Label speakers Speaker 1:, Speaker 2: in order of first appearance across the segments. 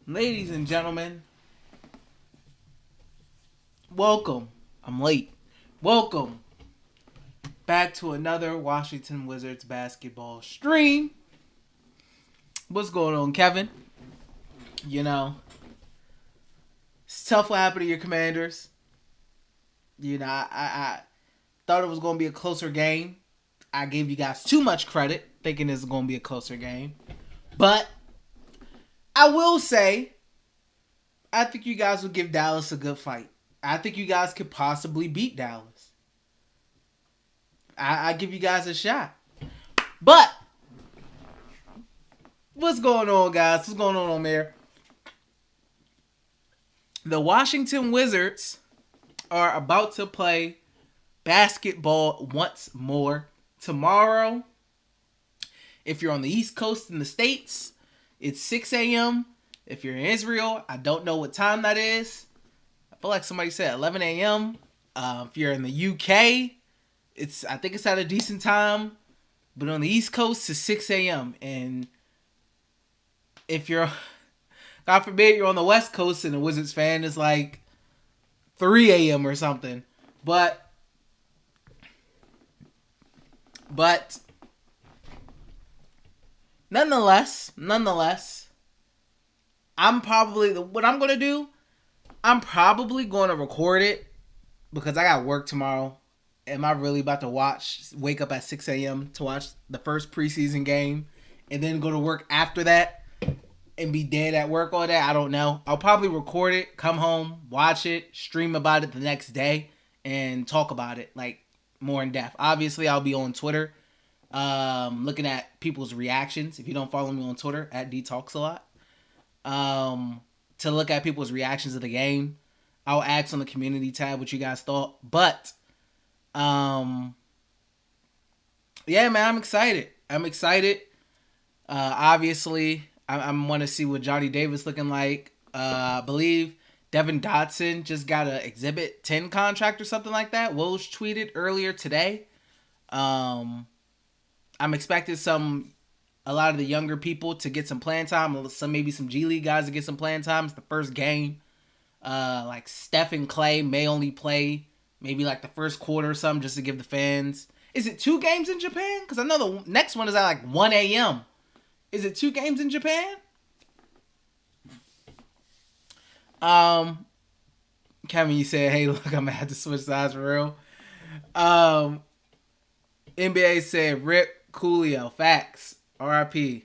Speaker 1: Ladies and gentlemen, welcome. I'm late. Welcome back to another Washington Wizards basketball stream. What's going on, Kevin? You know, it's tough what happened to your Commanders. I thought it was going to be a closer game. I gave you guys too much credit, thinking it's going to be a closer game. But I will say, I think you guys will give Dallas a good fight. I think you guys could possibly beat Dallas. I give you guys a shot. But what's going on, guys? What's going on there? The Washington Wizards are about to play basketball once more tomorrow. If you're on the East Coast in the States, it's 6 a.m. If you're in Israel, I don't know what time that is. I feel like somebody said 11 a.m. If you're in the UK, I think it's at a decent time. But on the East Coast, it's 6 a.m. And if you're, God forbid, you're on the West Coast and a Wizards fan, it's like 3 a.m. or something. But nonetheless, what I'm going to do, I'm probably going to record it because I got work tomorrow. Am I really about to wake up at 6 a.m. to watch the first preseason game and then go to work after that and be dead at work all day? I don't know. I'll probably record it, come home, watch it, stream about it the next day, and talk about it like more in depth. Obviously, I'll be on Twitter looking at people's reactions. If you don't follow me on Twitter, at DTalksALot, to look at people's reactions of the game. I'll ask on the community tab what you guys thought. But yeah, man, I'm excited. Obviously, I want to see what Johnny Davis looking like. I believe Devin Dotson just got an Exhibit 10 contract or something like that. Woj tweeted earlier today. I'm expecting a lot of the younger people to get some playing time. Maybe some G League guys to get some playing time. It's the first game. Like Steph and Clay may only play maybe like the first quarter or something just to give the fans. Is it 2 games in Japan? Because I know the next one is at like 1 a.m. Is it 2 games in Japan? Kevin, you said, hey, look, I'm going to have to switch sides for real. NBA said, rip Coolio. Facts. RIP.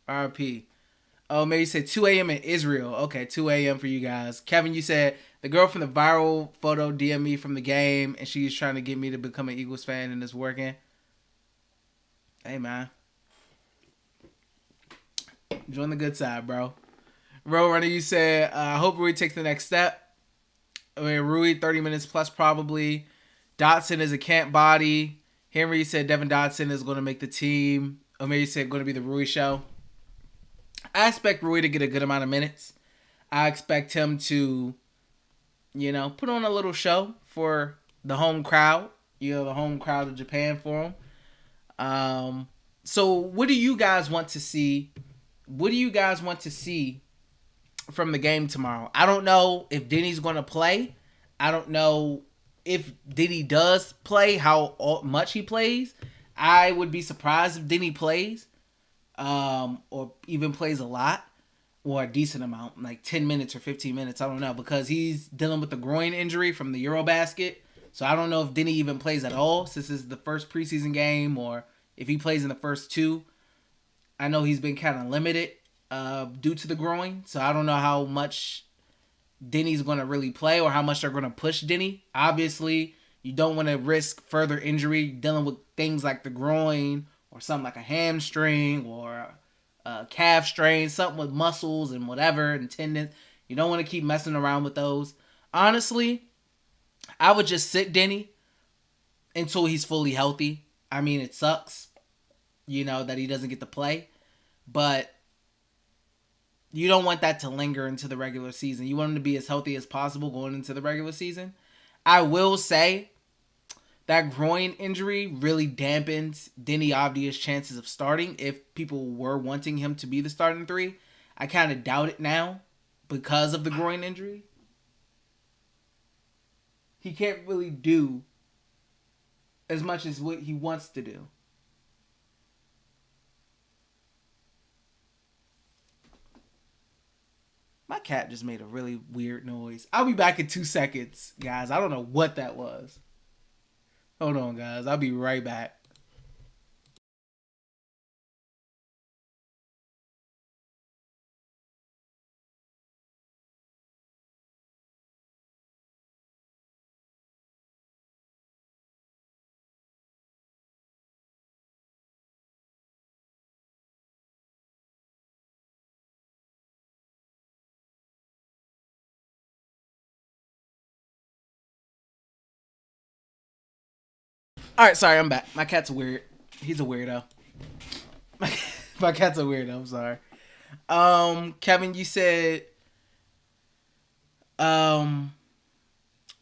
Speaker 1: RIP. Oh, maybe you said 2 a.m. in Israel. Okay, 2 a.m. for you guys. Kevin, you said, the girl from the viral photo DM me from the game, and she's trying to get me to become an Eagles fan, and it's working. Hey, man. Join the good side, bro. Roadrunner, you said, I hope Rui takes the next step. Rui, 30 minutes plus probably. Dotson is a camp body. Henry said Devin Dotson is going to make the team. Or maybe said going to be the Rui show. I expect Rui to get a good amount of minutes. I expect him to, put on a little show for the home crowd. The home crowd of Japan for him. So what do you guys want to see? What do you guys want to see from the game tomorrow? I don't know if Denny's going to play. I don't know if Denny does play, how much he plays. I would be surprised if Denny plays, or even plays a lot, or a decent amount, like 10 minutes or 15 minutes. I don't know, because he's dealing with a groin injury from the Eurobasket. So I don't know if Denny even plays at all, since this is the first preseason game, or if he plays in the first 2. I know he's been kind of limited due to the groin, so I don't know how much Denny's going to really play or how much they're going to push Denny. Obviously, you don't want to risk further injury dealing with things like the groin or something like a hamstring or a calf strain, something with muscles and whatever, and tendons. You don't want to keep messing around with those. Honestly, I would just sit Denny until he's fully healthy. I mean, it sucks, that he doesn't get to play, but you don't want that to linger into the regular season. You want him to be as healthy as possible going into the regular season. I will say that groin injury really dampens Denny Avdia's chances of starting if people were wanting him to be the starting 3. I kind of doubt it now because of the groin injury. He can't really do as much as what he wants to do. My cat just made a really weird noise. I'll be back in 2 seconds, guys. I don't know what that was. Hold on, guys. I'll be right back. All right, sorry, I'm back. My cat's weird. He's a weirdo. My cat's a weirdo. I'm sorry. Kevin, you said want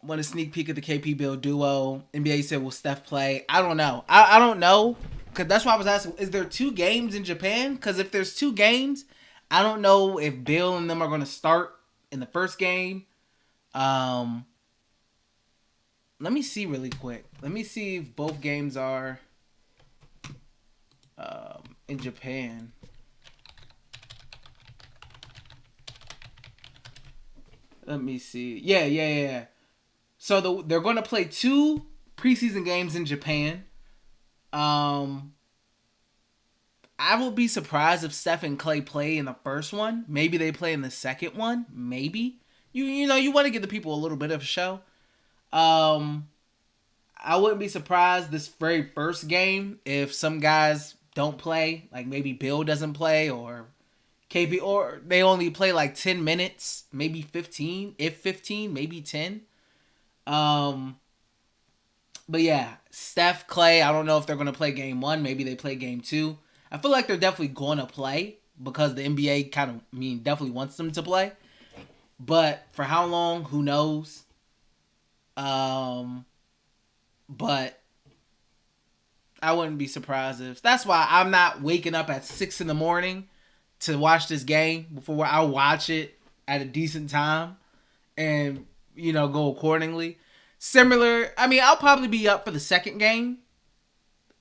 Speaker 1: a sneak peek of the KP Bill duo. NBA said, will Steph play? I don't know. I don't know. Because that's why I was asking, is there 2 games in Japan? Because if there's 2 games, I don't know if Bill and them are going to start in the first game. Let me see really quick. Let me see if both games are in Japan. Let me see. Yeah. So they're going to play 2 preseason games in Japan. I will be surprised if Steph and Clay play in the first one. Maybe they play in the second one. Maybe. You know, you want to give the people a little bit of a show. I wouldn't be surprised this very first game if some guys don't play. Like maybe Bill doesn't play or KP, or they only play like 10 minutes, maybe 15, if 15, maybe 10. But yeah, Steph, Clay, I don't know if they're going to play game 1. Maybe they play game 2. I feel like they're definitely going to play because the NBA definitely wants them to play. But for how long, who knows? But I wouldn't be surprised if... That's why I'm not waking up at 6 in the morning to watch this game. Before I'll watch it at a decent time and, go accordingly. Similar, I'll probably be up for the second game.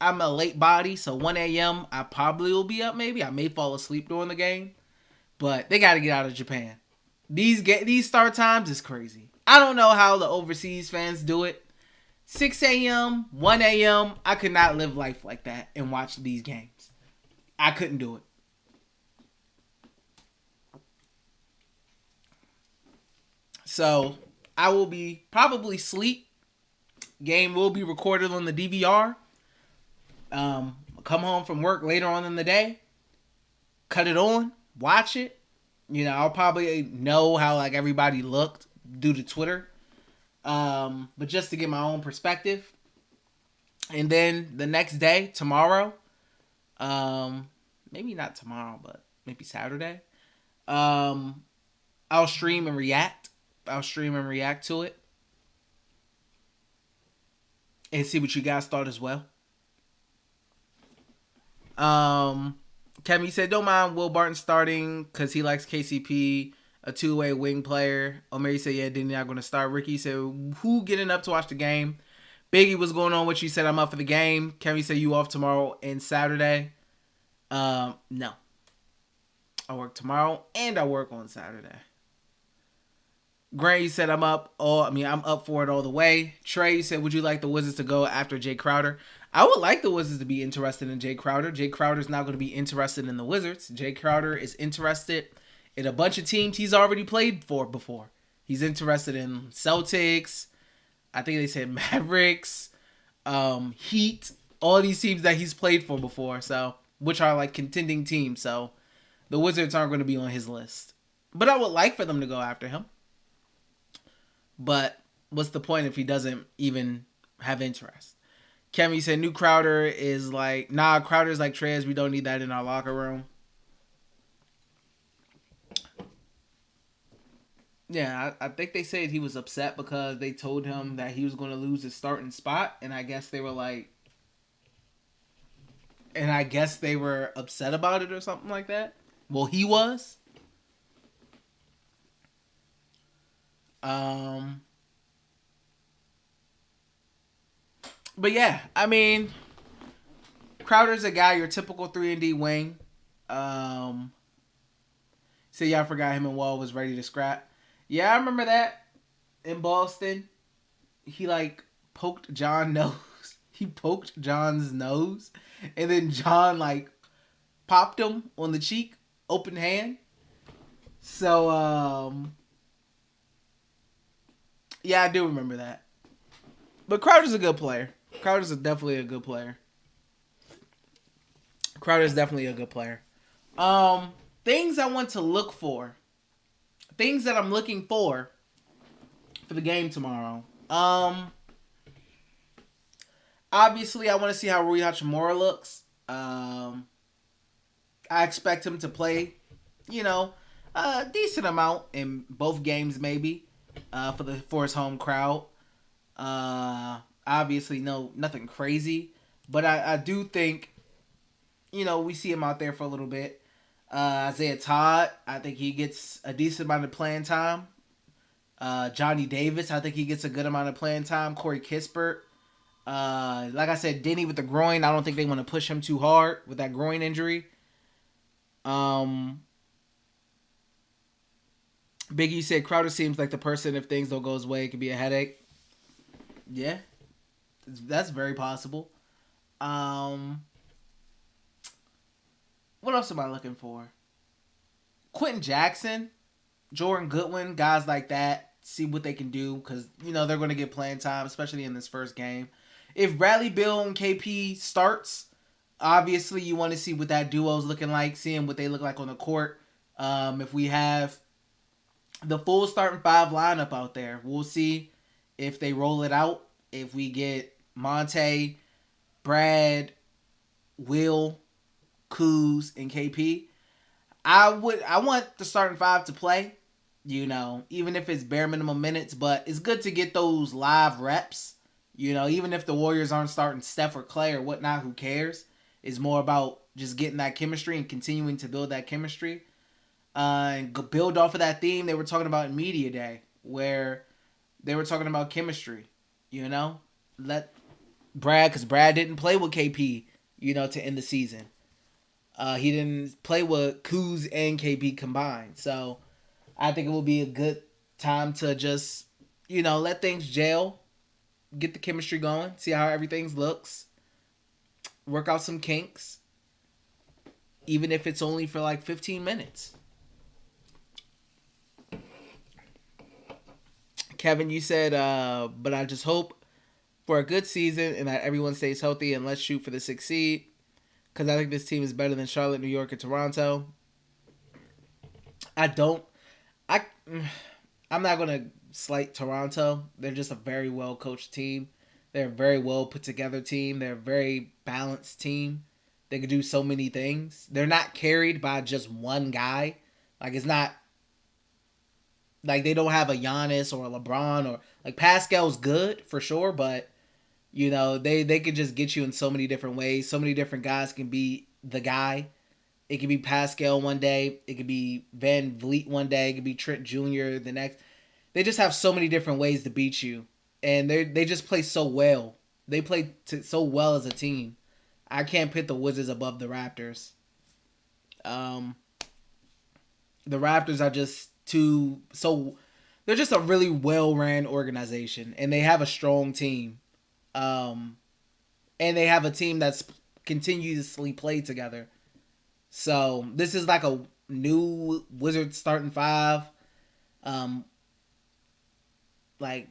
Speaker 1: I'm a late body, so 1 a.m. I probably will be up maybe. I may fall asleep during the game. But they got to get out of Japan. These start times is crazy. I don't know how the overseas fans do it. 6 a.m., 1 a.m., I could not live life like that and watch these games. I couldn't do it. So, I will be probably sleep. Game will be recorded on the DVR. Come home from work later on in the day. Cut it on. Watch it. I'll probably know how like everybody looked due to Twitter. But just to get my own perspective. And then the next day, tomorrow, maybe not tomorrow, but maybe Saturday, I'll stream and react. I'll stream and react to it. And see what you guys thought as well. Kevin, you said, don't mind Will Barton starting because he likes KCP, a two-way wing player. Omer said, yeah, Denny not going to start. Ricky said, who getting up to watch the game? Biggie, what's going on? What you said, I'm up for the game. Kevin said, you off tomorrow and Saturday? No. I work tomorrow and I work on Saturday. Grant, you said, I'm up for it all the way. Trey, you said, would you like the Wizards to go after Jay Crowder? I would like the Wizards to be interested in Jay Crowder. Jay Crowder's not going to be interested in the Wizards. Jay Crowder is interested in a bunch of teams he's already played for before. He's interested in Celtics. I think they said Mavericks, Heat, all these teams that he's played for before, so which are like contending teams. So the Wizards aren't going to be on his list. But I would like for them to go after him. But what's the point if he doesn't even have interest? Kevin, you said new Crowder is like, nah, Crowder's like Trez. We don't need that in our locker room. Yeah, I think they said he was upset because they told him that he was going to lose his starting spot. And I guess they were upset about it or something like that. Well, he was. Um, but yeah, I mean, Crowder's a guy, your typical 3-and-D wing. Um, so yeah, I forgot him and Wall was ready to scrap. Yeah, I remember that in Boston. He like poked John nose. He poked John's nose, and then John like popped him on the cheek, open hand. So yeah, I do remember that. But Crowder's a good player. Crowder's definitely a good player. Crowder's definitely a good player. Things I want to look for. Things that I'm looking for the game tomorrow. Obviously I want to see how Rui Hachimura looks. I expect him to play, you know, a decent amount in both games maybe. For his home crowd. Obviously no nothing crazy. But I do think, we see him out there for a little bit. Isaiah Todd, I think he gets a decent amount of playing time. Johnny Davis, I think he gets a good amount of playing time. Corey Kispert. Like I said, Denny with the groin, I don't think they want to push him too hard with that groin injury. Biggie said Crowder seems like the person, if things don't go his way, it could be a headache. Yeah, that's very possible. What else am I looking for? Quentin Jackson, Jordan Goodwin, guys like that. See what they can do because they're going to get playing time, especially in this first game. If Bradley Beal and KP starts, obviously you want to see what that duo is looking like, seeing what they look like on the court. If we have the full starting five lineup out there, we'll see if they roll it out. If we get Monte, Brad, Will, Kuz, and KP, I want the starting five to play. Even if it's bare minimum minutes, but it's good to get those live reps. Even if the Warriors aren't starting Steph or Clay or whatnot, who cares? It's more about just getting that chemistry and continuing to build that chemistry. And build off of that theme they were talking about in Media Day, where they were talking about chemistry. Let Brad, because Brad didn't play with KP, to end the season. He didn't play with Kuz and KP combined. So I think it will be a good time to just, let things gel, get the chemistry going, see how everything looks, work out some kinks, even if it's only for like 15 minutes. Kevin, you said, but I just hope for a good season and that everyone stays healthy and let's shoot for the 6th seed. Because I think this team is better than Charlotte, New York, and Toronto. I'm not going to slight Toronto. They're just a very well coached team. They're a very well put together team. They're a very balanced team. They can do so many things. They're not carried by just one guy. Like, it's not like they don't have a Giannis or a LeBron or like Pascal's good for sure, but they can just get you in so many different ways. So many different guys can be the guy. It could be Pascal one day. It could be Van Vliet one day. It could be Trent Jr. the next. They just have so many different ways to beat you, and they just play so well. They play so well as a team. I can't put the Wizards above the Raptors. The Raptors are just they're just a really well-ran organization, and they have a strong team. And they have a team that's continuously played together. So this is like a new Wizards starting five. Like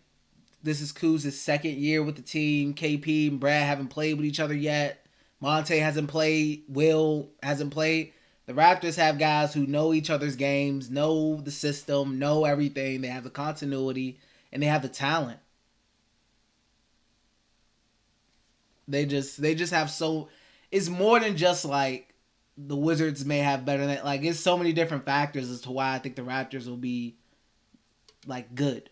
Speaker 1: this is Kuz's second year with the team. KP and Brad haven't played with each other yet. Monte hasn't played. Will hasn't played. The Raptors have guys who know each other's games, know the system, know everything. They have the continuity, and they have the talent. They just have so. It's more than just like the Wizards may have better than like. It's so many different factors as to why I think the Raptors will be like good.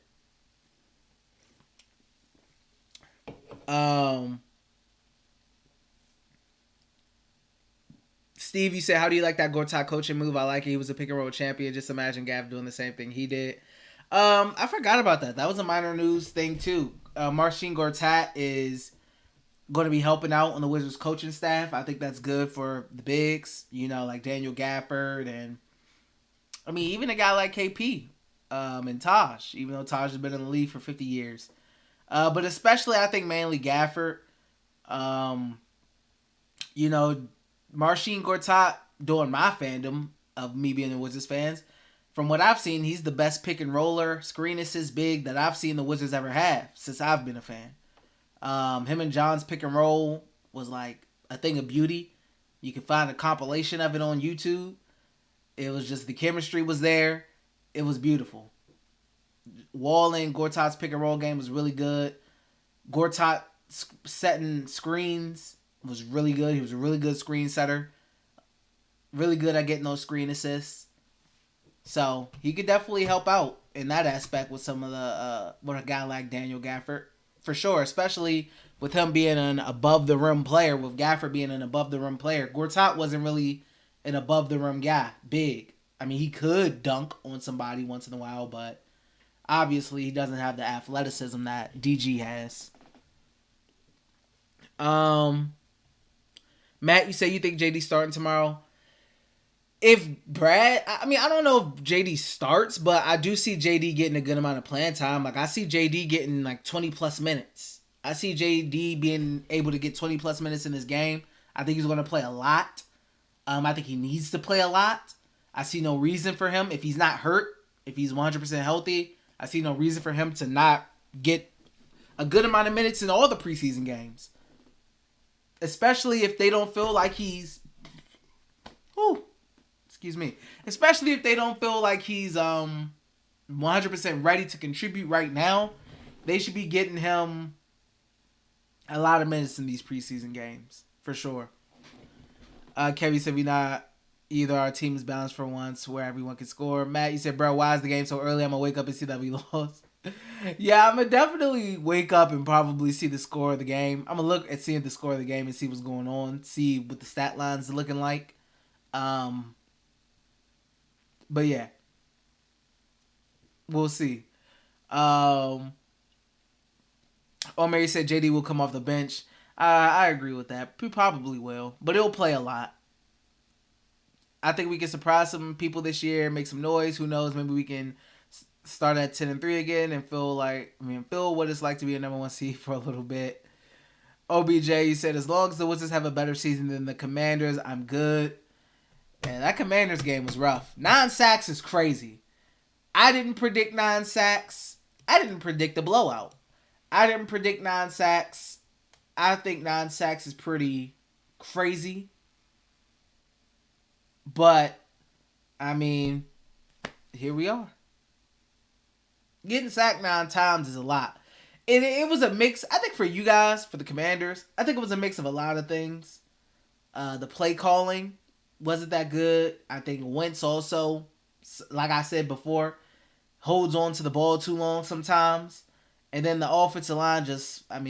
Speaker 1: Steve, you said, how do you like that Gortat coaching move? I like it. He was a pick and roll champion. Just imagine Gav doing the same thing he did. I forgot about that. That was a minor news thing too. Marcin Gortat is going to be helping out on the Wizards coaching staff. I think that's good for the bigs, like Daniel Gafford and I mean even a guy like KP and Taj, even though Taj has been in the league for 50 years. But especially I think mainly Gafford. Um, Marcin Gortat doing my fandom of me being a Wizards fans. From what I've seen, he's the best pick and roller, screen assist big that I've seen the Wizards ever have since I've been a fan. Him and John's pick and roll was like a thing of beauty. You can find a compilation of it on YouTube. It was just the chemistry was there. It was beautiful. Wall and Gortat's pick and roll game was really good. Gortat setting screens was really good. He was a really good screen setter. Really good at getting those screen assists. So he could definitely help out in that aspect with some of the with a guy like Daniel Gafford for sure, especially with him being an above the rim player. With Gafford being an above the rim player, Gortat wasn't really an above the rim guy. Big. I mean, he could dunk on somebody once in a while, but obviously he doesn't have the athleticism that DG has. Matt, you say you think JD starting tomorrow? If Brad, I mean, I don't know if JD starts, but I do see JD getting a good amount of playing time. Like, I see JD getting like 20 plus minutes. I see JD being able to get 20 plus minutes in his game. I think he's going to play a lot. I think he needs to play a lot. I see no reason for him, if he's not hurt, if he's 100% healthy, I see no reason for him to not get a good amount of minutes in all the preseason games. Especially if they don't feel like he's... Whew. Excuse me. Especially if they don't feel like he's 100% ready to contribute right now. They should be getting him a lot of minutes in these preseason games. For sure. Kevin said we not either our team is balanced for once where everyone can score. Matt, you said, bro, why is the game so early? I'm going to wake up and see that we lost. Yeah, I'm going to definitely wake up and probably see the score of the game. I'm going to look at seeing the score of the game and see what's going on. See what the stat lines are looking like. But yeah, we'll see. Mary said JD will come off the bench. I agree with that. He probably will, but he'll play a lot. I think we can surprise some people this year, make some noise. Who knows? Maybe we can start at 10-3 again and feel what it's like to be a number one seed for a little bit. OBJ, you said as long as the Wizards have a better season than the Commanders, I'm good. Man, that Commanders game was rough. 9 sacks is crazy. I didn't predict 9 sacks. I didn't predict a blowout. I didn't predict 9 sacks. I think 9 sacks is pretty crazy. But, I mean, here we are. Getting sacked 9 times is a lot. And it was a mix, I think for you guys, for the Commanders, I think it was a mix of a lot of things. The play calling wasn't that good. I think Wentz also, like I said before, holds on to the ball too long sometimes. And then the offensive line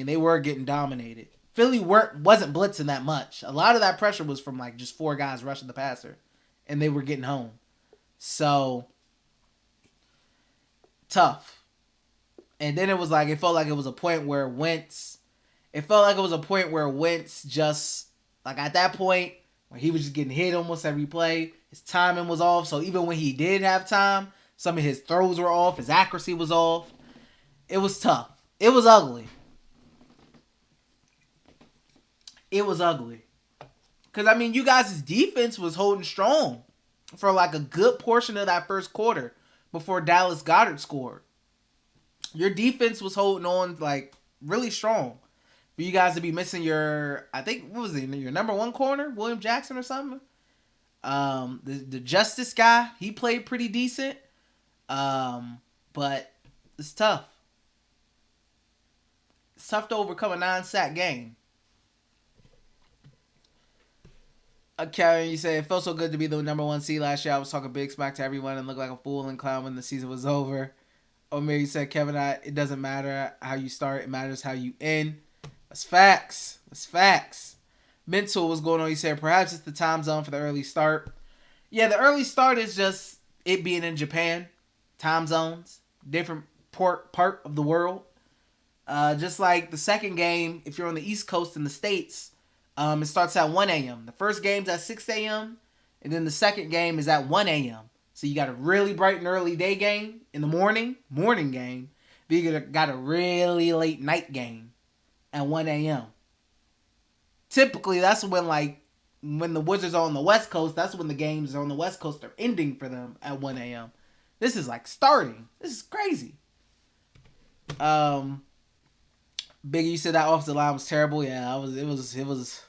Speaker 1: they were getting dominated. Philly wasn't blitzing that much. A lot of that pressure was from like just 4 guys rushing the passer. And they were getting home. So, tough. And then it felt like it was a point where Wentz just, like at that point, where he was just getting hit almost every play. His timing was off. So even when he did have time, some of his throws were off. His accuracy was off. It was tough. It was ugly. Because, you guys' defense was holding strong for like a good portion of that first quarter before Dallas Goedert scored. Your defense was holding on like really strong. For you guys to be missing your number 1 corner, William Jackson or something. The Justice guy, he played pretty decent. But it's tough. It's tough to overcome a 9-sack game. Karen, you say it felt so good to be the number 1 seed last year. I was talking big smack to everyone and looked like a fool and clown when the season was over. Omer, you said, Kevin, it doesn't matter how you start. It matters how you end. That's facts. Mental, what's going on? You said, perhaps it's the time zone for the early start. Yeah, the early start is just it being in Japan. Time zones. different part of the world. Just like the second game, if you're on the East Coast in the States, it starts at 1 a.m. The first game's at 6 a.m. and then the second game is at 1 a.m. So you got a really bright and early day game in the morning game. Then you got a really late night game at 1 a.m. Typically, that's when the Wizards are on the West Coast, that's when the games on the West Coast are ending for them at 1 a.m. This is like starting. This is crazy. Biggie, you said that offensive line was terrible. Yeah, it was.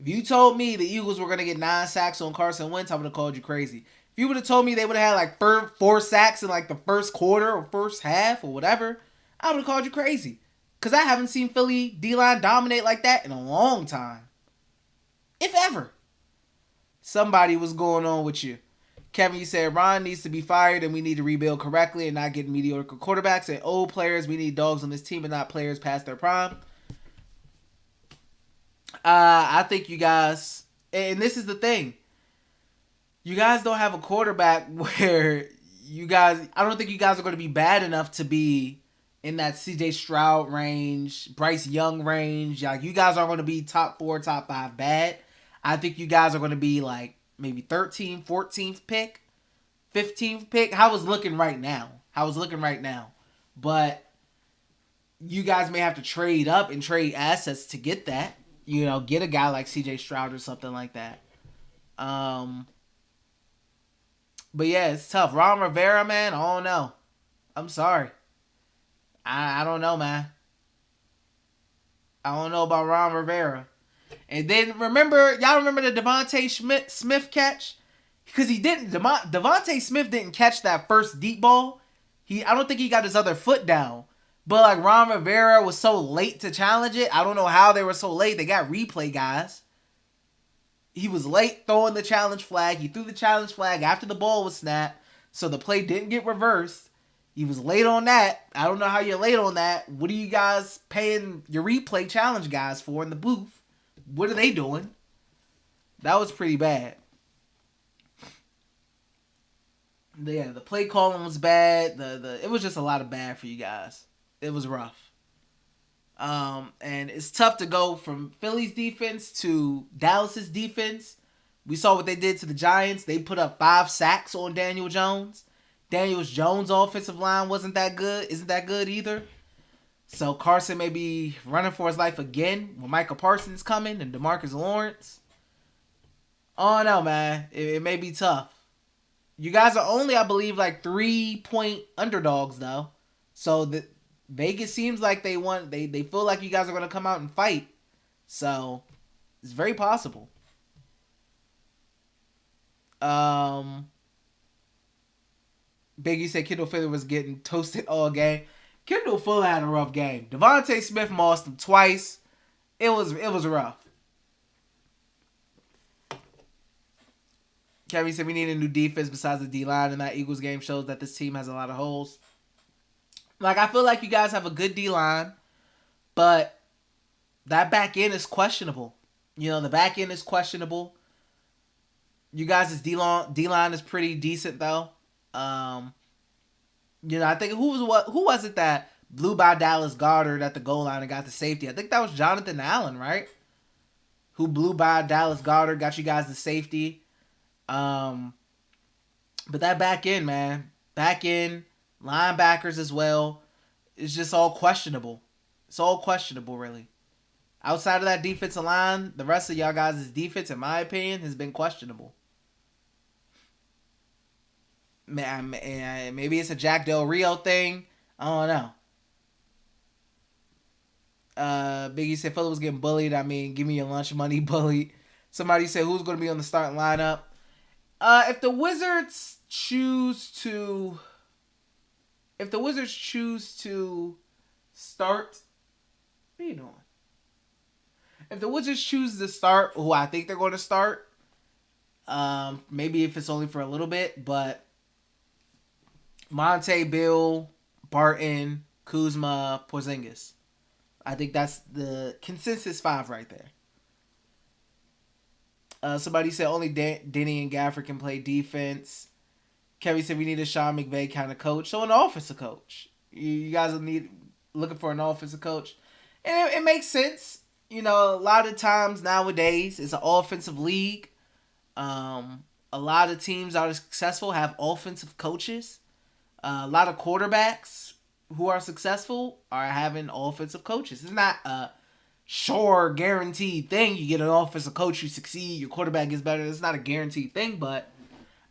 Speaker 1: If you told me the Eagles were going to get 9 sacks on Carson Wentz, I would have called you crazy. If you would have told me they would have had like 4 sacks in like the first quarter or first half or whatever, I would have called you crazy. Because I haven't seen Philly D-line dominate like that in a long time. If ever. Somebody was going on with you. Kevin, you said Ron needs to be fired and we need to rebuild correctly and not get mediocre quarterbacks and old players. We need dogs on this team and not players past their prime. I think you guys, and this is the thing, you guys don't have a quarterback where I don't think you guys are going to be bad enough to be in that CJ Stroud range, Bryce Young range. Like, you guys aren't going to be top 4, top 5 bad. I think you guys are going to be like maybe 13th, 14th pick, 15th pick. How it's looking right now. But you guys may have to trade up and trade assets to get that. You know, get a guy like CJ Stroud or something like that. But yeah, it's tough. Ron Rivera, man, I don't know. I'm sorry. I don't know, man. I don't know about Ron Rivera. And then y'all remember the Devontae Smith catch? Because he didn't. Devontae Smith didn't catch that first deep ball. I don't think he got his other foot down. But like Ron Rivera was so late to challenge it. I don't know how they were so late. They got replay guys. He was late throwing the challenge flag. He threw the challenge flag after the ball was snapped. So the play didn't get reversed. He was late on that. I don't know how you're late on that. What are you guys paying your replay challenge guys for in the booth? What are they doing? That was pretty bad. Yeah, the play calling was bad. It was just a lot of bad for you guys. It was rough. And it's tough to go from Philly's defense to Dallas's defense. We saw what they did to the Giants. They put up 5 sacks on Daniel Jones. Daniel Jones' offensive line isn't that good either. So Carson may be running for his life again when Micah Parsons coming and DeMarcus Lawrence. Oh no, man. It may be tough. You guys are only, I believe, like 3-point underdogs though. So Vegas seems like they feel like you guys are going to come out and fight. So it's very possible. Biggie said Kendall Fuller was getting toasted all game. Kendall Fuller had a rough game. Devontae Smith lost him twice. It was rough. Kevin said we need a new defense besides the D-line, and that Eagles game shows that this team has a lot of holes. Like, I feel like you guys have a good D-line, but that back end is questionable. You know, the back end is questionable. You guys' D-line is pretty decent, though. You know, I think who was it that blew by Dallas Goedert at the goal line and got the safety? I think that was Jonathan Allen, right? Who blew by Dallas Goedert, got you guys the safety. But that back end, man. Back end, linebackers as well. It's just all questionable. It's all questionable, really. Outside of that defensive line, the rest of y'all guys' defense, in my opinion, has been questionable. Maybe it's a Jack Del Rio thing. I don't know. Biggie said Fuller was getting bullied. I mean, give me your lunch money, bullied. Somebody said who's going to be on the starting lineup. If the Wizards choose to start, what are you doing? If the Wizards choose to start, who I think they're going to start, maybe if it's only for a little bit, but Monte, Bill, Barton, Kuzma, Porzingis. I think that's the consensus 5 right there. Somebody said only Denny and Gafford can play defense. Kevin said we need a Sean McVay kind of coach. So an offensive coach. You guys will need looking for an offensive coach. And it makes sense. You know, a lot of times nowadays it's an offensive league. A lot of teams that are successful have offensive coaches. A lot of quarterbacks who are successful are having offensive coaches. It's not a sure guaranteed thing. You get an offensive coach, you succeed, your quarterback gets better. It's not a guaranteed thing, but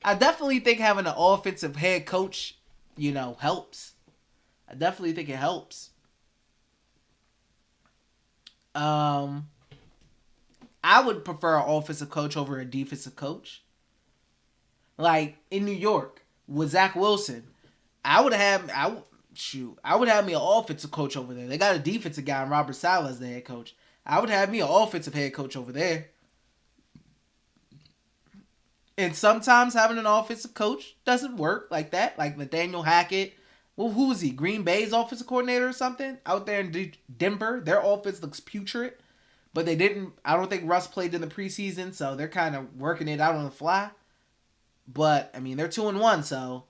Speaker 1: I definitely think having an offensive head coach, helps. I definitely think it helps. I would prefer an offensive coach over a defensive coach. Like in New York with Zach Wilson, I would have me an offensive coach over there. They got a defensive guy in Robert Saleh as the head coach. I would have me an offensive head coach over there. And sometimes having an offensive coach doesn't work like that. Like Nathaniel Hackett. Well, who was he? Green Bay's offensive coordinator or something? Out there in Denver. Their offense looks putrid. But they didn't. I don't think Russ played in the preseason, so they're kind of working it out on the fly. But, I mean, they're 2-1, so.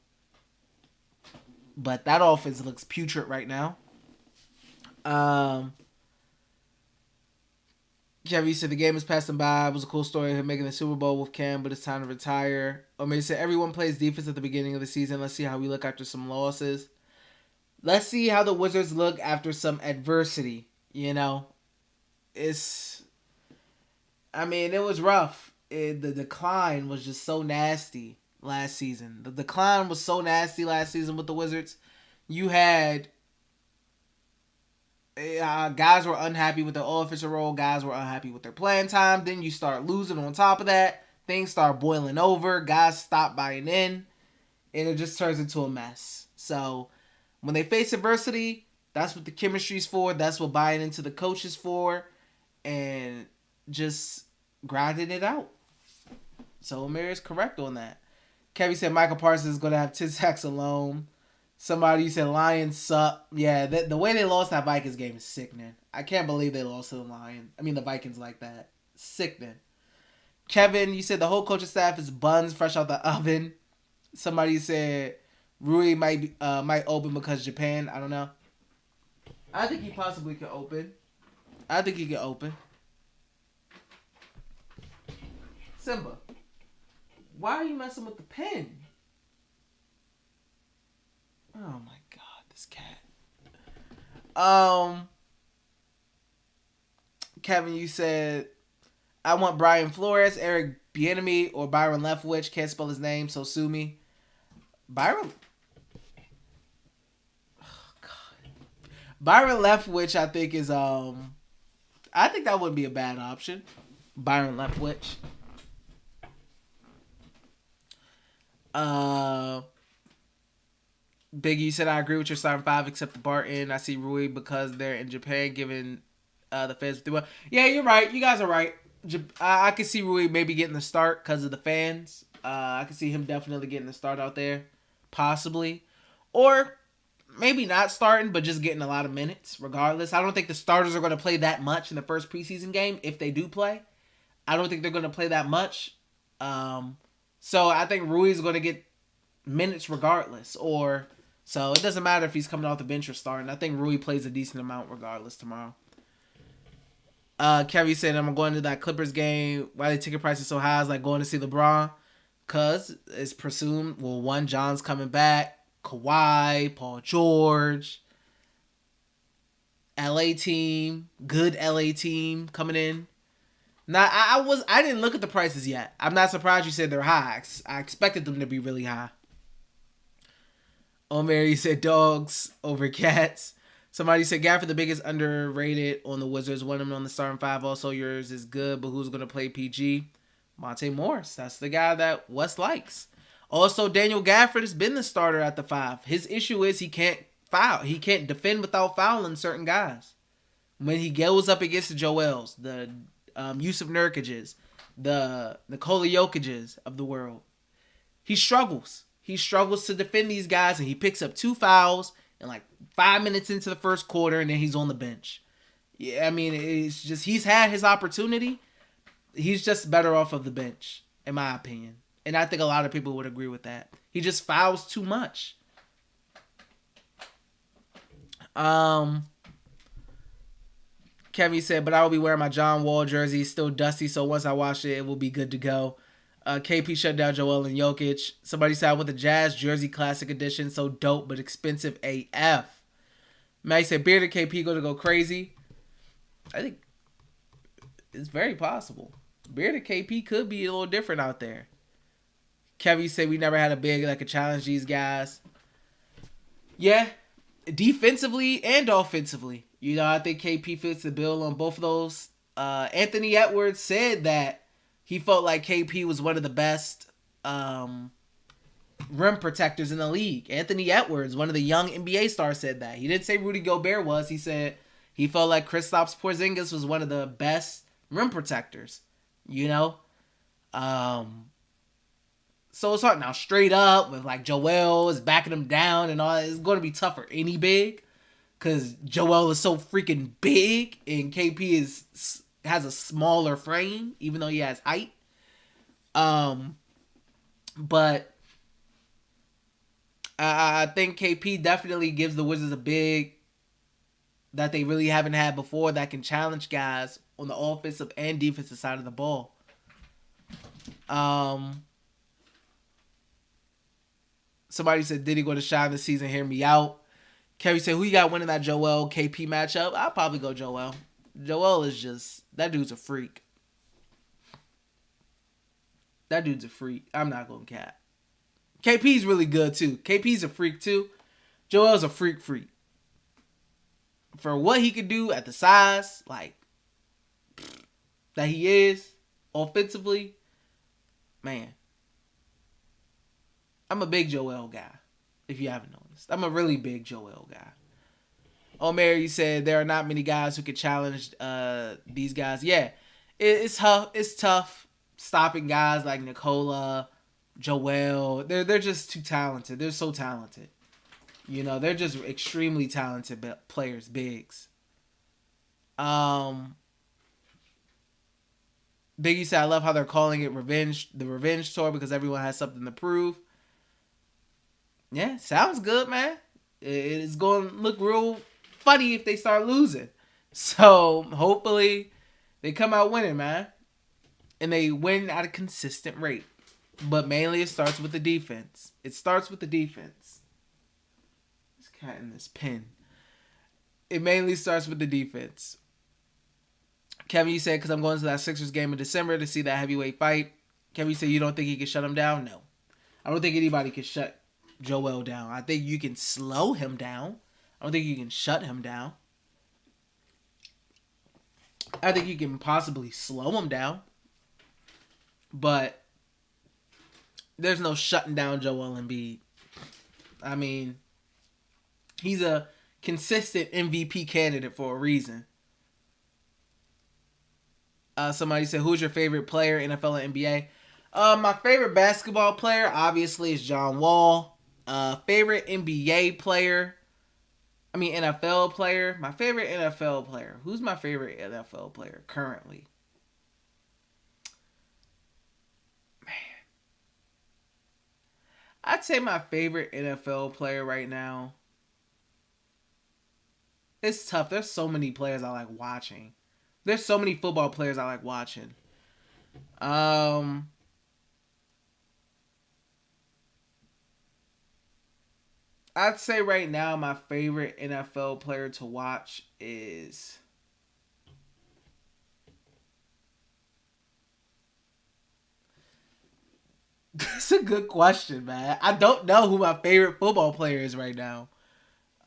Speaker 1: But that offense looks putrid right now. Chevy said the game is passing by. It was a cool story of him making the Super Bowl with Cam, but it's time to retire. Omar said everyone plays defense at the beginning of the season. Let's see how we look after some losses. Let's see how the Wizards look after some adversity. It was rough. The decline was just so nasty last season. The decline was so nasty last season with the Wizards. You had guys were unhappy with their offensive role. Guys were unhappy with their playing time. Then you start losing on top of that. Things start boiling over. Guys stop buying in. And it just turns into a mess. So when they face adversity, that's what the chemistry's for. That's what buying into the coach is for. And just grinding it out. So Amir is correct on that. Kevin said Michael Parsons is going to have 10 sacks alone. Somebody said Lions suck. Yeah, the way they lost that Vikings game is sickening. I can't believe they lost to the Vikings like that. Sickening. Kevin, you said the whole coaching staff is buns fresh out the oven. Somebody said Rui might open because Japan. I don't know. I think he possibly could open. Simba, why are you messing with the pen? Oh my god, this cat. Kevin, you said I want Brian Flores, Eric Bieniemy, or Byron Leftwich. Can't spell his name, so sue me. Byron Leftwich, I think is I think that wouldn't be a bad option. Byron Leftwich. Biggie said, I agree with your starting five except the Barton. I see Rui because they're in Japan giving the fans. Yeah, you're right. You guys are right. I could see Rui maybe getting the start because of the fans. I could see him definitely getting the start out there. Possibly. Or maybe not starting, but just getting a lot of minutes regardless. I don't think the starters are going to play that much in the first preseason game if they do play. I don't think they're going to play that much. So I think Rui's going to get minutes regardless. So it doesn't matter if he's coming off the bench or starting. I think Rui plays a decent amount regardless tomorrow. Kevin said, I'm going to that Clippers game. Why the ticket price is so high is like going to see LeBron. Because it's presumed, John's coming back. Kawhi, Paul George. LA team. Good LA team coming in. Now, I didn't look at the prices yet. I'm not surprised you said they're high. I expected them to be really high. Omer, you said dogs over cats. Somebody said Gafford the biggest underrated on the Wizards. One of them on the starting five. Also, yours is good, but who's going to play PG? Monte Morris. That's the guy that Wes likes. Also, Daniel Gafford has been the starter at the 5. His issue is he can't foul. He can't defend without fouling certain guys. When he goes up against the Joels, the Yusuf Nurkic's, the Nikola Jokic's of the world, he struggles. He struggles to defend these guys, and he picks up 2 fouls in like 5 minutes into the first quarter, and then he's on the bench. Yeah, I mean, it's just he's had his opportunity. He's just better off of the bench, in my opinion. And I think a lot of people would agree with that. He just fouls too much. Kevin said, but I will be wearing my John Wall jersey. Still dusty, so once I wash it, it will be good to go. KP shut down Joel and Jokic. Somebody said, I want the Jazz Jersey Classic Edition. So dope, but expensive AF. Maggie said, Bearded KP going to go crazy. I think it's very possible. Bearded KP could be a little different out there. Kevin said, we never had a big that could challenge these guys. Yeah, defensively and offensively. You know, I think KP fits the bill on both of those. Anthony Edwards said that he felt like KP was one of the best rim protectors in the league. Anthony Edwards, one of the young NBA stars, said that. He didn't say Rudy Gobert was. He said he felt like Kristaps Porzingis was one of the best rim protectors. You know? So it's hard now. Straight up, with like Joel is backing him down and all that, it's going to be tough for any big. Because Joel is so freaking big and KP has a smaller frame, even though he has height. But I think KP definitely gives the Wizards a big that they really haven't had before that can challenge guys on the offensive and defensive side of the ball. Somebody said, did he go to shine this season? Hear me out. Kerry said, who you got winning that Joel KP matchup? I'll probably go Joel. Joel is just, that dude's a freak. That dude's a freak. I'm not going to cap. KP's really good too. KP's a freak too. Joel's a freak. For what he could do at the size, like, that he is, offensively, man. I'm a big Joel guy, if you haven't noticed. I'm a really big Joel guy. Omer, you said there are not many guys who could challenge these guys. Yeah, it's tough. It's tough stopping guys like Nikola, Joel. They're just too talented. They're so talented. You know, they're just extremely talented players, bigs. Biggie said, I love how they're calling it the revenge tour because everyone has something to prove. Yeah, sounds good, man. It's going to look real funny if they start losing. So, hopefully, they come out winning, man. And they win at a consistent rate. But mainly it starts with the defense. This cat in this pen. It mainly starts with the defense. Kevin, you said, because I'm going to that Sixers game in December to see that heavyweight fight. Kevin, you said you don't think he can shut him down? No. I don't think anybody can shut Joel down. I think you can slow him down. I don't think you can shut him down. I think you can possibly slow him down. But there's no shutting down Joel Embiid. I mean, he's a consistent MVP candidate for a reason. Somebody said, who's your favorite player, NFL and NBA? My favorite basketball player, obviously, is John Wall. Favorite NFL player. My favorite NFL player. Who's my favorite NFL player currently? Man. I'd say my favorite NFL player right now. It's tough. There's so many players I like watching. There's so many football players I like watching. I'd say right now my favorite NFL player to watch is That's a good question, man. I don't know who my favorite football player is right now.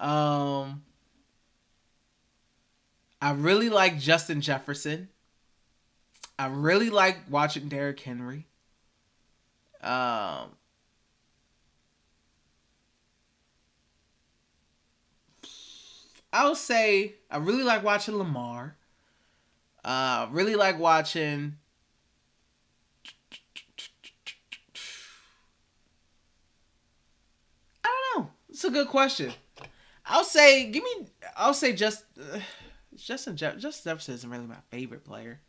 Speaker 1: I really like Justin Jefferson. I really like watching Derrick Henry. I would say I really like watching Lamar. Really like watching. I don't know. It's a good question. Justin Jefferson isn't really my favorite player.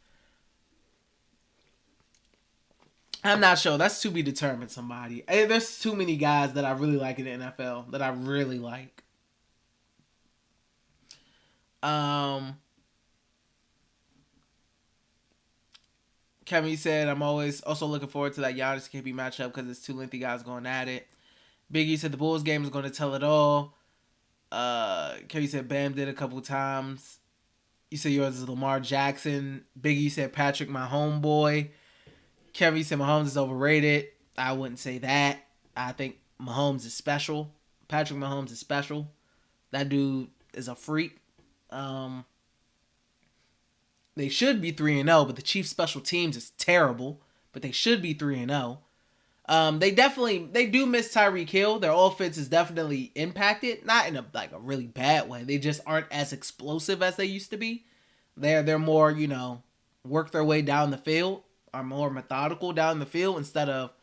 Speaker 1: I'm not sure. That's to be determined. Somebody. There's too many guys that I really like in the NFL that I really like. Um, Kevin said, I'm always also looking forward to that Giannis KP matchup because it's two lengthy guys going at it. Biggie said the Bulls game is going to tell it all. Kevin said Bam did a couple times. You said yours is Lamar Jackson. Biggie said Patrick, my homeboy. Kevin said Mahomes is overrated. I wouldn't say that. I think Mahomes is special. Patrick Mahomes is special. That dude is a freak. They should be 3-0, but the Chiefs' special teams is terrible. But they should be 3-0. They do miss Tyreek Hill. Their offense is definitely impacted, not in a really bad way. They just aren't as explosive as they used to be. They're more, work their way down the field, are more methodical down the field instead of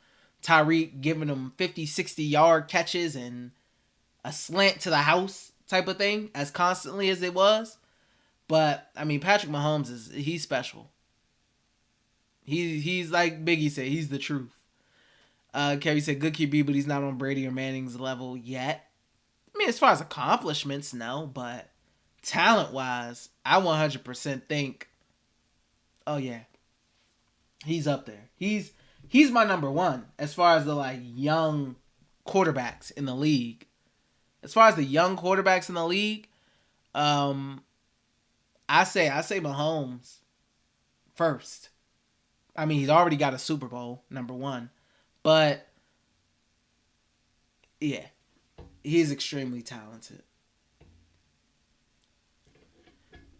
Speaker 1: Tyreek giving them 50, 60-yard catches and a slant to the house type of thing as constantly as it was. But I mean, Patrick Mahomes he's special. He's like Biggie said, he's the truth. Kerry said good QB, but he's not on Brady or Manning's level yet. I mean, as far as accomplishments, no, but talent-wise, I 100% think, oh yeah, he's up there. He's my number one as far as the young quarterbacks in the league. As far as the young quarterbacks in the league, I say Mahomes first. I mean, he's already got a Super Bowl, number one. But, yeah, he's extremely talented.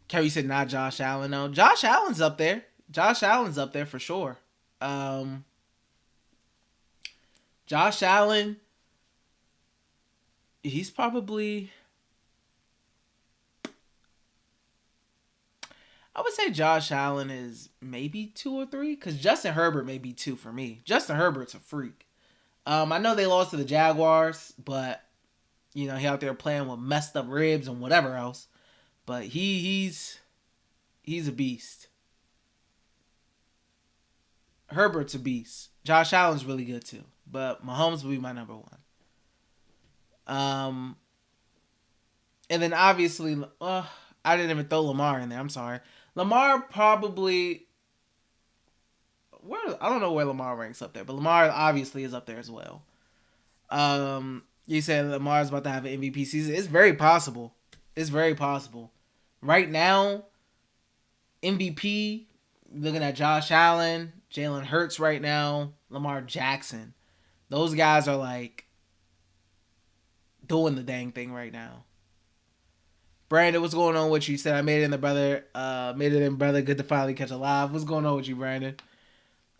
Speaker 1: Kerry said not Josh Allen. No, Josh Allen's up there. Josh Allen's up there for sure. Josh Allen, he's probably... I would say Josh Allen is maybe 2 or 3, because Justin Herbert may be 2 for me. Justin Herbert's a freak. I know they lost to the Jaguars, but he out there playing with messed up ribs and whatever else. But he's a beast. Herbert's a beast. Josh Allen's really good too, but Mahomes will be my number one. And then obviously, I didn't even throw Lamar in there. I'm sorry. Lamar probably... I don't know where Lamar ranks up there, but Lamar obviously is up there as well. You said Lamar's about to have an MVP season. It's very possible. It's very possible. Right now, MVP, looking at Josh Allen, Jalen Hurts right now, Lamar Jackson. Those guys are doing the dang thing right now. Brandon, what's going on with you? You said I made it in, brother. Good to finally catch a live. What's going on with you, Brandon?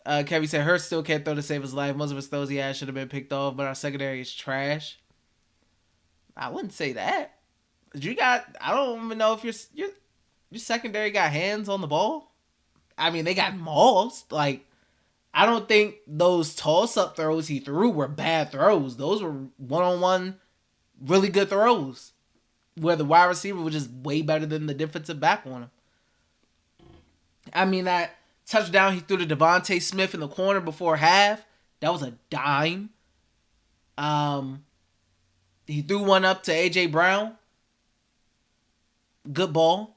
Speaker 1: Kevin said Hurts still can't throw to save his life. Most of his throws he had should have been picked off, but our secondary is trash. I wouldn't say that. I don't even know if your secondary got hands on the ball. I mean, they got mauled. I don't think those toss-up throws he threw were bad throws. Those were one-on-one really good throws, where the wide receiver was just way better than the defensive back on him. I mean, that touchdown he threw to Devontae Smith in the corner before half, that was a dime. He threw one up to A.J. Brown. Good ball.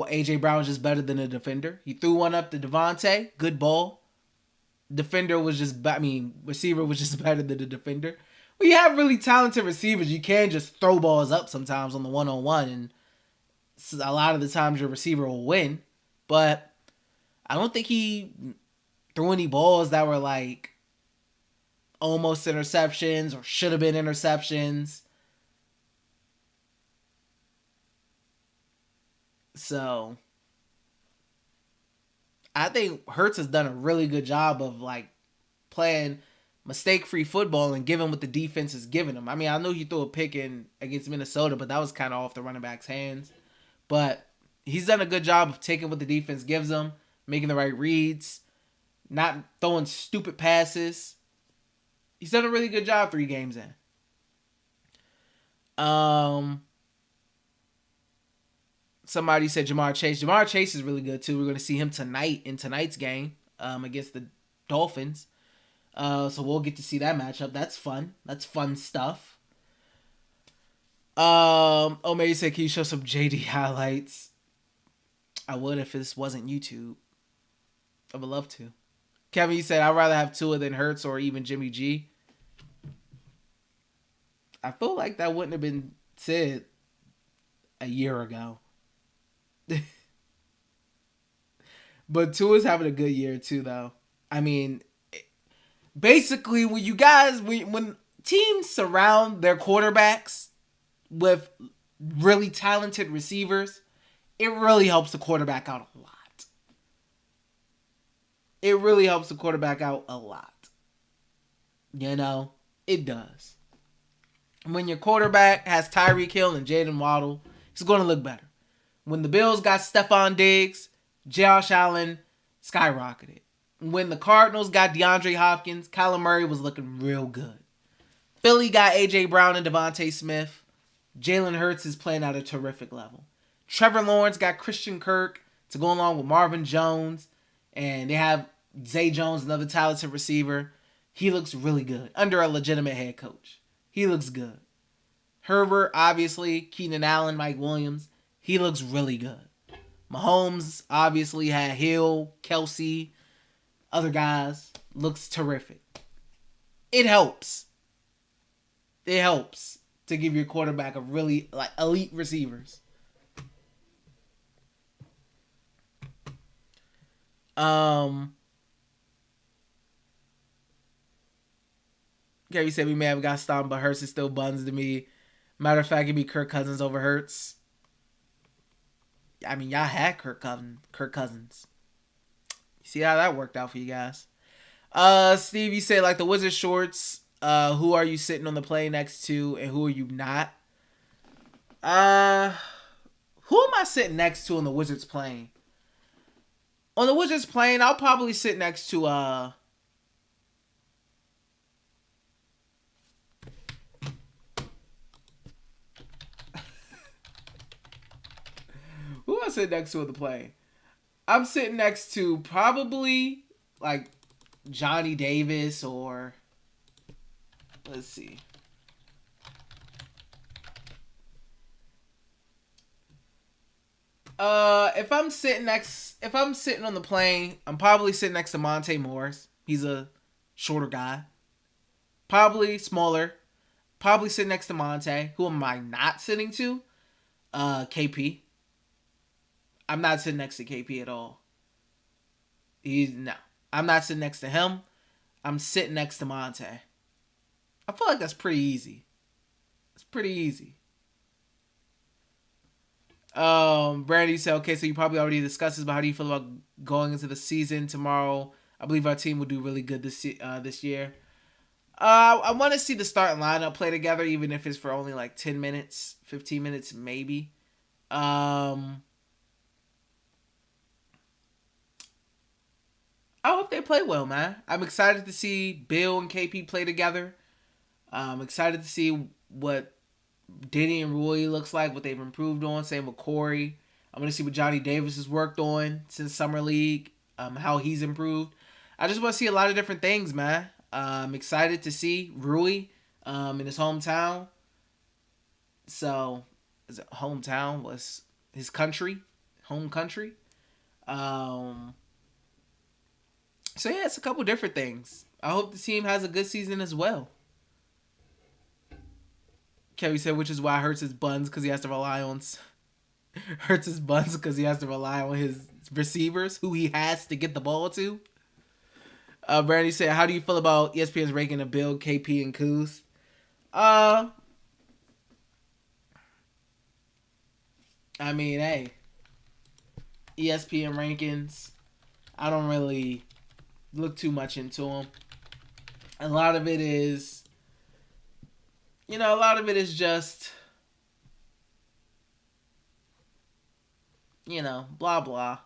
Speaker 1: A.J. Brown was just better than the defender. He threw one up to Devontae. Good ball. Receiver was just better than the defender. When you have really talented receivers, you can just throw balls up sometimes on the one-on-one, and a lot of the times your receiver will win. But I don't think he threw any balls that were almost interceptions or should have been interceptions. So I think Hurts has done a really good job of playing mistake-free football and giving what the defense is giving him. I mean, I know he threw a pick against Minnesota, but that was kind of off the running back's hands. But he's done a good job of taking what the defense gives him, making the right reads, not throwing stupid passes. He's done a really good job 3 games in. Somebody said Jamar Chase. Jamar Chase is really good too. We're going to see him tonight in tonight's game against the Dolphins. So we'll get to see that matchup. That's fun. That's fun stuff. Maybe said, can you show some JD highlights? I would if this wasn't YouTube. I would love to. Kevin, you said I'd rather have Tua than Hurts or even Jimmy G. I feel like that wouldn't have been said a year ago. But Tua's having a good year too, though. I mean, basically, when teams surround their quarterbacks with really talented receivers, it really helps the quarterback out a lot. It really helps the quarterback out a lot. You know, it does. When your quarterback has Tyreek Hill and Jaden Waddle, it's going to look better. When the Bills got Stephon Diggs, Josh Allen skyrocketed. When the Cardinals got DeAndre Hopkins, Kyler Murray was looking real good. Philly got A.J. Brown and Devontae Smith. Jalen Hurts is playing at a terrific level. Trevor Lawrence got Christian Kirk to go along with Marvin Jones. And they have Zay Jones, another talented receiver. He looks really good under a legitimate head coach. He looks good. Herbert, obviously. Keenan Allen, Mike Williams. He looks really good. Mahomes, obviously, had Hill, Kelsey, other guys. Looks terrific. It helps. It helps to give your quarterback a really elite receivers. Gary said we may have got stomped, but Hurts is still buns to me. Matter of fact, it'd be Kirk Cousins over Hurts. I mean, y'all had Kirk Cousins. You see how that worked out for you guys. Steve, you said like the Wizard shorts. Who are you sitting on the plane next to, and who are you not? Who am I sitting next to on the Wizards plane? On the Wizards plane, I'll probably sit next to who am I sitting next to on the plane? I'm sitting next to probably like Johnny Davis or let's see. If I'm sitting on the plane, I'm probably sitting next to Monte Morris. He's a shorter guy. Probably smaller. Probably sitting next to Monte. Who am I not sitting to? KP. I'm not sitting next to KP at all. I'm not sitting next to him. I'm sitting next to Monte. I feel like that's pretty easy. It's pretty easy. Brandy said, okay, so you probably already discussed this, but how do you feel about going into the season tomorrow? I believe our team will do really good this year. I want to see the starting lineup play together, even if it's for only like 10 minutes, 15 minutes, maybe. I hope they play well, man. I'm excited to see Bill and KP play together. I'm excited to see what Denny and Rui looks like, what they've improved on. Same with Corey. I'm going to see what Johnny Davis has worked on since Summer League, how he's improved. I just want to see a lot of different things, man. I'm excited to see Rui in his hometown. So, is it hometown? Was his country? Home country? So, yeah, it's a couple different things. I hope the team has a good season as well. Kevin said, which is why Hurts his buns because he has to rely on his receivers, who he has to get the ball to. Brandy said, how do you feel about ESPN's ranking of Bill, KP, and Kuz? I mean, hey, ESPN rankings, I don't really look too much into them. A lot of it is just, blah, blah.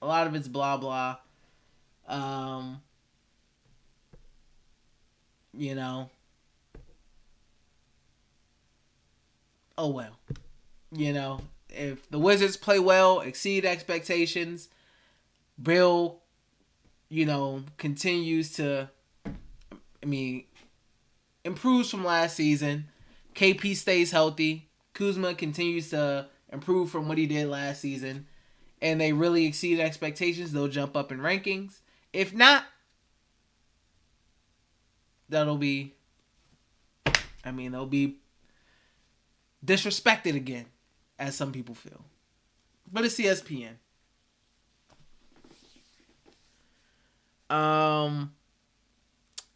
Speaker 1: A lot of it's blah, blah. Oh well. If the Wizards play well, exceed expectations, Bill continues to, improves from last season. KP stays healthy. Kuzma continues to improve from what he did last season. And they really exceed expectations, they'll jump up in rankings. If not, they'll be disrespected again, as some people feel. But it's ESPN.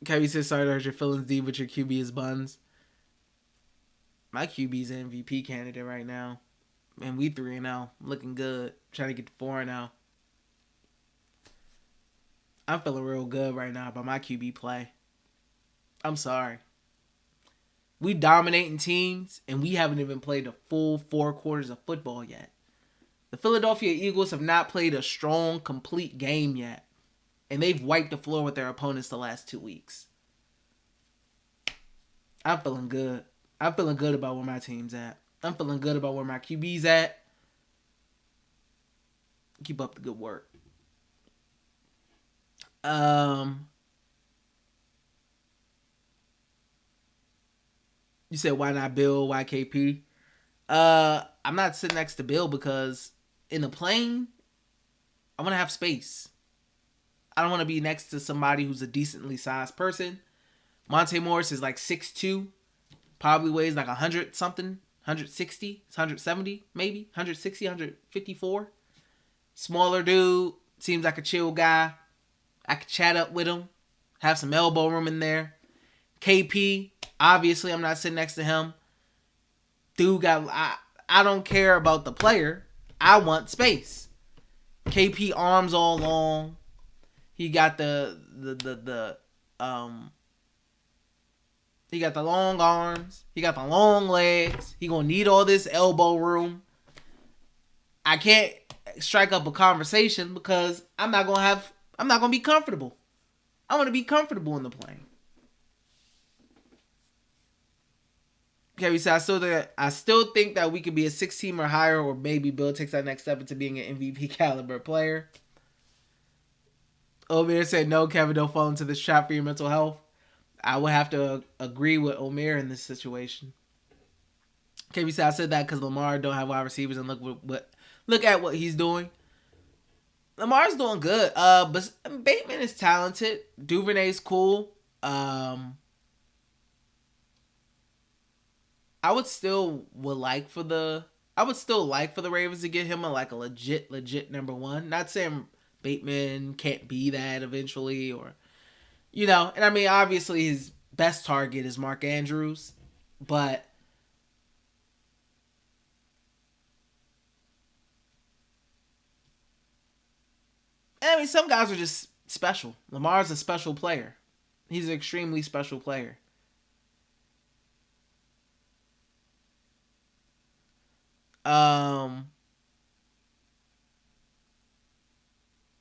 Speaker 1: Kevin says, sorry to hurt your feelings, D, but your QB is buns. My QB's an MVP candidate right now. And we 3-0. Looking good. Trying to get to 4-0. I'm feeling real good right now about my QB play. I'm sorry. We dominating teams, and we haven't even played the full 4 quarters of football yet. The Philadelphia Eagles have not played a strong, complete game yet. And they've wiped the floor with their opponents the last 2 weeks. I'm feeling good. I'm feeling good about where my team's at. I'm feeling good about where my QB's at. Keep up the good work. You said, why not Bill? Why KP? I'm not sitting next to Bill because in the plane, I want to have space. I don't want to be next to somebody who's a decently sized person. Monte Morris is like 6'2", probably weighs like 100 something, 160, 170 maybe, 160, 154. Smaller dude, seems like a chill guy. I could chat up with him, have some elbow room in there. KP, obviously I'm not sitting next to him. Dude I don't care about the player. I want space. KP arms all long. He got he got the long arms. He got the long legs. He gonna need all this elbow room. I can't strike up a conversation because I'm not gonna be comfortable. I want to be comfortable in the plane. Okay, so I still think that we could be a 6-team or higher, or maybe Bill takes that next step into being an MVP caliber player. Omer said, no, Kevin, don't fall into this trap for your mental health. I would have to agree with Omer in this situation. KB said, I said that because Lamar don't have wide receivers, and look at what he's doing. Lamar's doing good. But Bateman is talented. Duvernay's cool. I would still like for the Ravens to get him a legit number one. Not saying Bateman can't be that eventually, or and I mean obviously his best target is Mark Andrews, but I mean some guys are just special. Lamar's a special player. He's an extremely special player.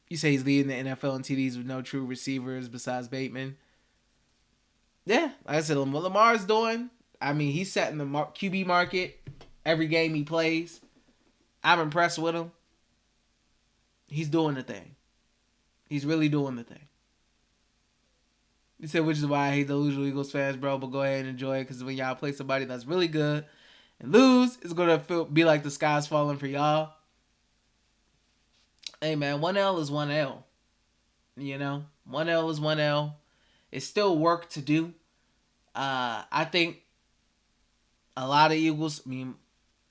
Speaker 1: You say he's leading the NFL in TDs with no true receivers besides Bateman. Yeah, like I said, what Lamar's doing, I mean, he's setting the QB market every game he plays. I'm impressed with him. He's doing the thing. He's really doing the thing. You said, which is why I hate the Delusional Eagles fans, bro, but go ahead and enjoy it, because when y'all play somebody that's really good and lose, it's going to be like the sky's falling for y'all. Hey, man, 1L is 1L. 1L is 1L. It's still work to do. I think a lot of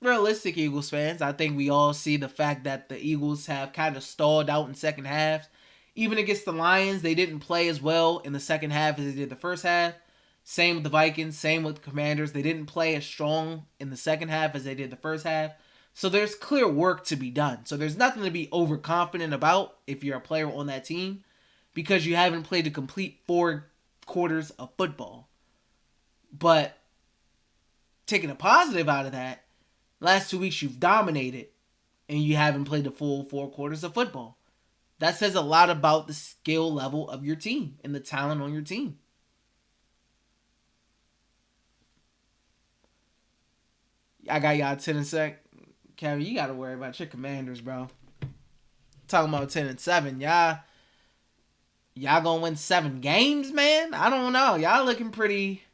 Speaker 1: realistic Eagles fans, I think we all see the fact that the Eagles have kind of stalled out in second halves. Even against the Lions, they didn't play as well in the second half as they did the first half. Same with the Vikings, same with the Commanders. They didn't play as strong in the second half as they did the first half. So there's clear work to be done. So there's nothing to be overconfident about if you're a player on that team, because you haven't played a complete 4 quarters of football. But taking a positive out of that, last 2 weeks you've dominated and you haven't played the full 4 quarters of football. That says a lot about the skill level of your team and the talent on your team. I got y'all 10 in a sec. Kevin, you got to worry about your Commanders, bro. Talking about 10-7. Y'all Y'all gonna win 7 games, man? I don't know. Y'all looking pretty.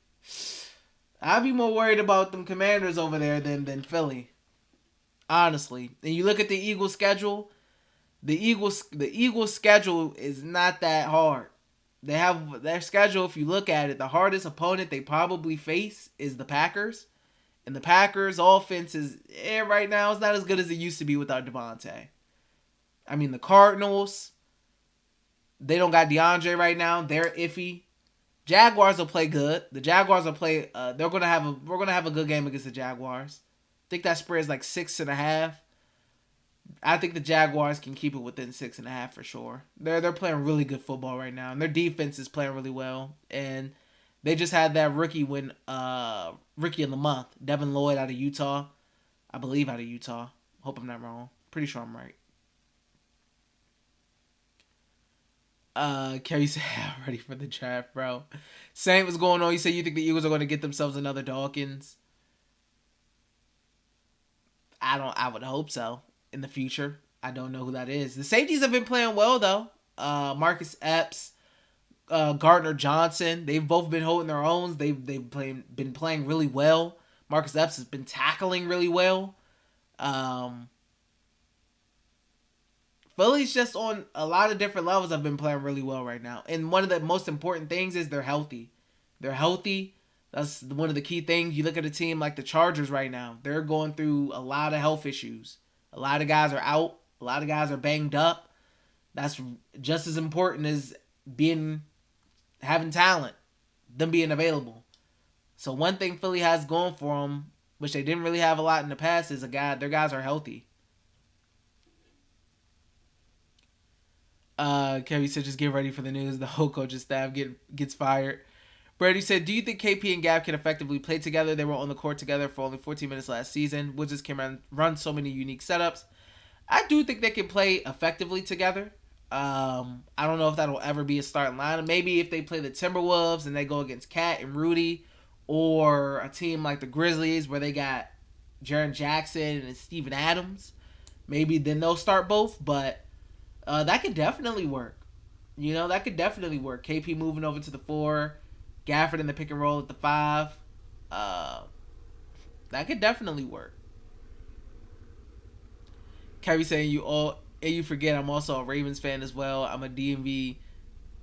Speaker 1: I'd be more worried about them Commanders over there than Philly. Honestly. And you look at the Eagles schedule, the Eagles schedule is not that hard. They have their schedule, if you look at it, the hardest opponent they probably face is the Packers. And the Packers offense is right now it's not as good as it used to be without Devontae. I mean the Cardinals, they don't got DeAndre right now. They're iffy. Jaguars will play good. The Jaguars will play. We're gonna have a good game against the Jaguars. I think that spread is like 6.5. I think the Jaguars can keep it within 6.5 for sure. They're playing really good football right now, and their defense is playing really well. And they just had that rookie rookie of the month, Devin Lloyd out of Utah, I believe out of Utah. Hope I'm not wrong. Pretty sure I'm right. Kerry said, I'm ready for the draft, bro. Saint, what's going on? You say you think the Eagles are going to get themselves another Dawkins? I would hope so in the future. I don't know who that is. The safeties have been playing well, though. Marcus Epps, Gardner Johnson, they've both been holding their own. Been playing really well. Marcus Epps has been tackling really well. Philly's just on a lot of different levels have been playing really well right now. And one of the most important things is they're healthy. They're healthy. That's one of the key things. You look at a team like the Chargers right now. They're going through a lot of health issues. A lot of guys are out. A lot of guys are banged up. That's just as important as having talent, them being available. So one thing Philly has going for them, which they didn't really have a lot in the past, is their guys are healthy. Kevin said, just get ready for the news. The whole coaching staff gets fired. Brady said, do you think KP and Gap can effectively play together? They were on the court together for only 14 minutes last season. Wizards can run so many unique setups. I do think they can play effectively together. I don't know if that'll ever be a starting lineup. Maybe if they play the Timberwolves and they go against Cat and Rudy, or a team like the Grizzlies where they got Jaren Jackson and Steven Adams. Maybe then they'll start both, but that could definitely work. That could definitely work. KP moving over to the 4, Gafford in the pick and roll at the 5. That could definitely work. Kerry saying you forget I'm also a Ravens fan as well. I'm a DMV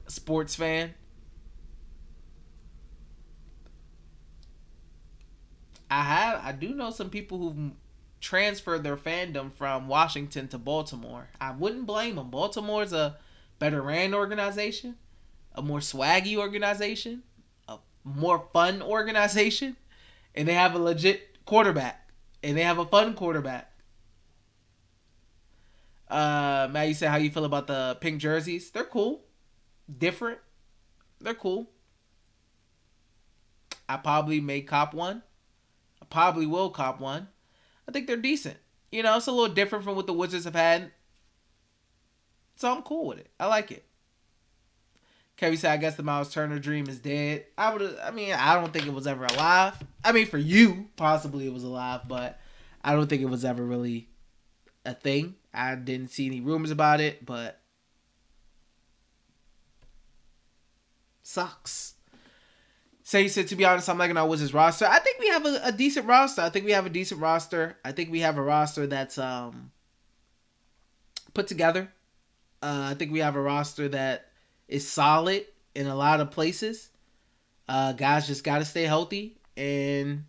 Speaker 1: sports fan. I do know some people who've transferred their fandom from Washington to Baltimore. I wouldn't blame them. Baltimore's a better ran organization, a more swaggy organization, a more fun organization, and they have a legit quarterback, and they have a fun quarterback. Matt, you said how you feel about the pink jerseys. They're cool. Different. They're cool. I probably may cop one. I probably will cop one. I think they're decent. It's a little different from what the Wizards have had. So I'm cool with it. I like it. Kevin said, I guess the Miles Turner dream is dead. I don't think it was ever alive. For you, possibly it was alive, but I don't think it was ever really a thing. I didn't see any rumors about it, but sucks. So he said, to be honest, I'm liking our Wizards roster. I think we have a decent roster. I think we have a roster that's put together. I think we have a roster that is solid in a lot of places. Guys just got to stay healthy, and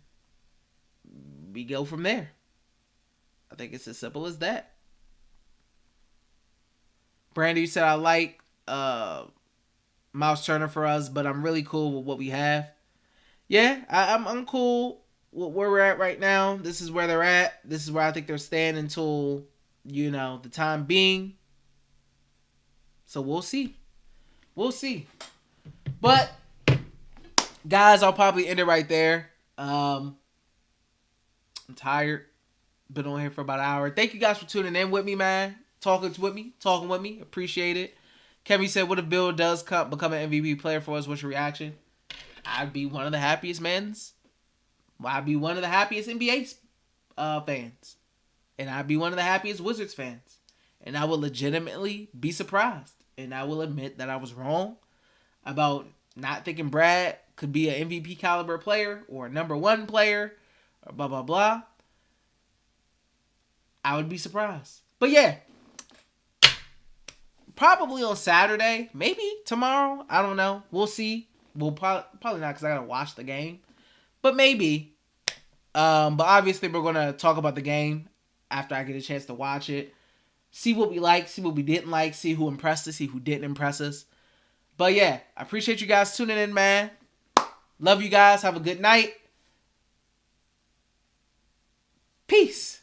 Speaker 1: we go from there. I think it's as simple as that. Brandy said, I like Miles Turner for us, but I'm really cool with what we have. Yeah, I'm cool with where we're at right now. This is where they're at. This is where I think they're staying until, the time being. So we'll see. But, guys, I'll probably end it right there. I'm tired. Been on here for about an hour. Thank you guys for tuning in with me, man. Talking with me. Appreciate it. Kevin said, what if Bill does become an MVP player for us? What's your reaction? I'd be one of the happiest men's. I'd be one of the happiest NBA fans. And I'd be one of the happiest Wizards fans. And I would legitimately be surprised. and I will admit that I was wrong about not thinking Brad could be an MVP caliber player or a number one player or blah, blah, blah, I would be surprised. But yeah, probably on Saturday, maybe tomorrow. I don't know. We'll see. We'll probably not because I gotta watch the game, but maybe. But obviously, we're gonna talk about the game after I get a chance to watch it. See what we like, see what we didn't like, see who impressed us, see who didn't impress us. But yeah, I appreciate you guys tuning in, man. Love you guys. Have a good night. Peace.